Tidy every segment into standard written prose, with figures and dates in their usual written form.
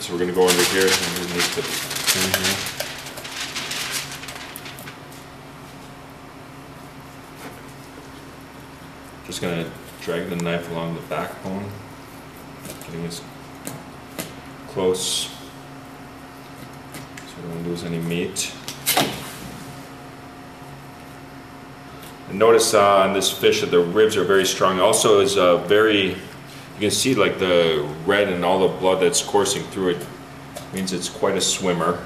So we're going to go under here underneath the thing here. Just going to drag the knife along the backbone, getting as close so we don't lose any meat. And notice on this fish that the ribs are very strong. Also is very, you can see like the red and all the blood that's coursing through it. Means it's quite a swimmer.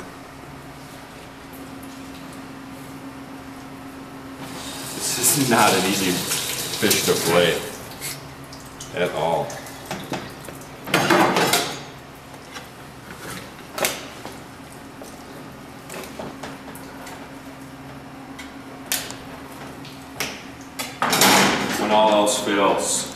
This is not an easy fish to fillet at all. When all else fails.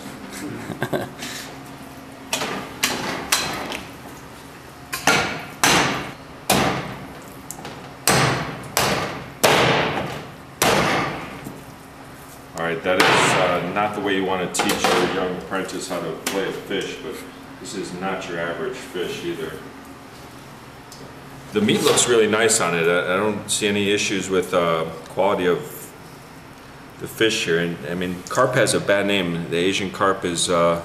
Alright, that is not the way you want to teach your young apprentice how to fillet a fish, but this is not your average fish either. The meat looks really nice on it. I don't see any issues with quality of the fish here. And I mean, carp has a bad name. The Asian carp is the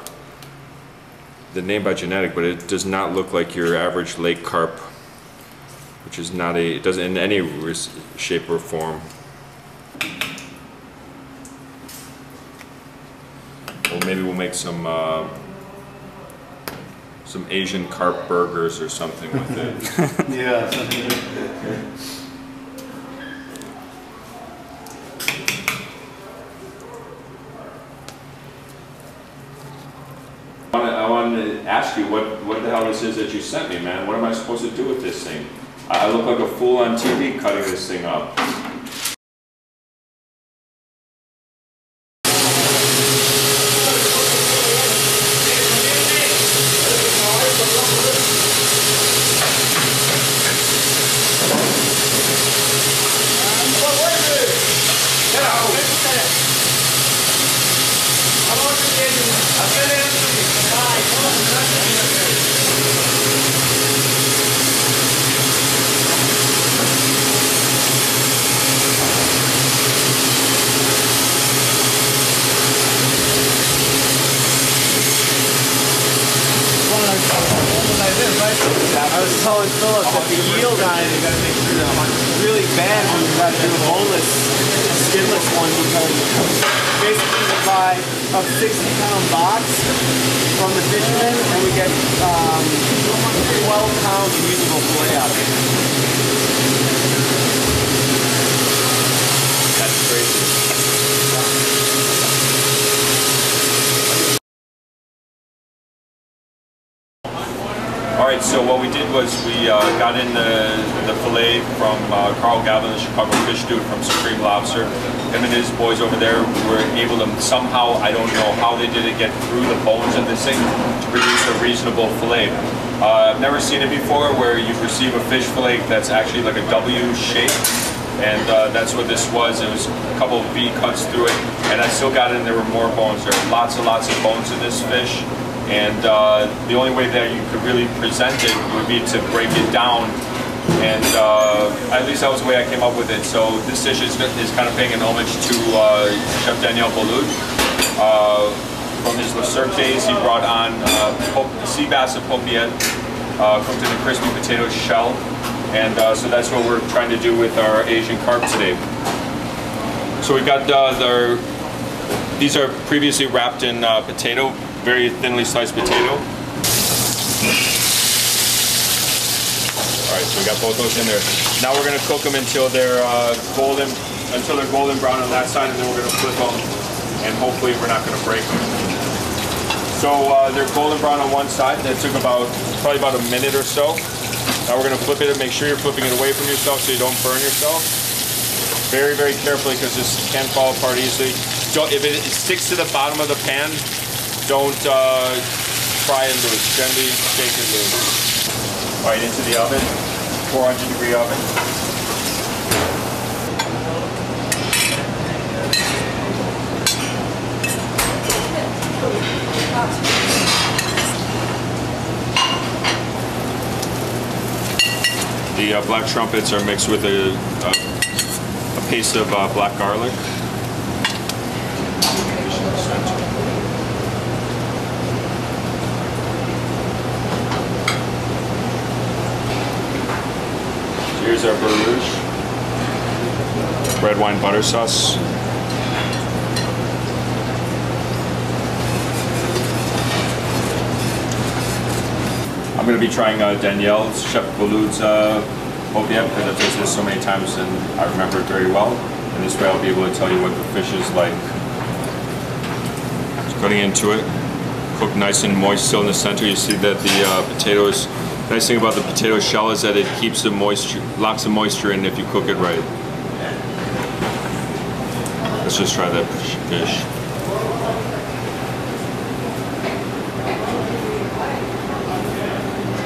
name by genetic, but it does not look like your average lake carp, which is not it doesn't in any shape or form. Well, maybe we'll make some Asian carp burgers or something with it. Yeah. I wanted to ask you what the hell this is that you sent me, man. What am I supposed to do with this thing? I look like a fool on TV cutting this thing up. I was telling Phillip that the yield on it, you gotta make sure that it's really bad when you gotta do a boneless, skinless one, because basically we buy a 60-pound box from the fisherman and we get 12 pounds of usable fillet out of it. That's crazy. Alright, so what we did was we got in the fillet from Carl Galvin, the Chicago fish dude from Supreme Lobster. Him and his boys over there were able to somehow, I don't know how they did it, get through the bones of this thing to produce a reasonable fillet. I've never seen it before where you receive a fish fillet that's actually like a W shape. And that's what this was. It was a couple of V cuts through it. And I still got it and there were more bones. There are lots and lots of bones in this fish. And the only way that you could really present it would be to break it down, and at least that was the way I came up with it. So this dish is kind of paying an homage to Chef Daniel Boulud. From his Le Cirque days, he brought on sea bass and popiette, cooked in a crispy potato shell, and so that's what we're trying to do with our Asian carp today. So we've got these are previously wrapped in potato, very thinly sliced potato. Alright, so we got both those in there. Now we're going to cook them until they're golden brown on that side, and then we're going to flip them, and hopefully we're not going to break them. So they're golden brown on one side. That took probably about a minute or so. Now we're going to flip it and make sure you're flipping it away from yourself so you don't burn yourself. Very, very carefully, because this can fall apart easily. If it sticks to the bottom of the pan, don't fry and loose. Gently shake it loose. Right into the oven, 400-degree oven. black trumpets are mixed with a paste of black garlic. Here's our beurre rouge, red wine butter sauce. I'm going to be trying Danielle's, Chef Gouloud's opiate because I've tasted this so many times and I remember it very well. And this way I'll be able to tell you what the fish is like. Just cutting into it, cooked nice and moist still in the center. You see that the potatoes. Nice thing about the potato shell is that it keeps the moisture, locks the moisture in if you cook it right. Let's just try that fish.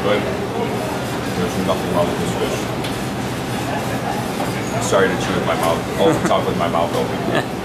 Good. There's nothing wrong with this fish. Sorry to chew with my mouth. Oh, talk with my mouth open.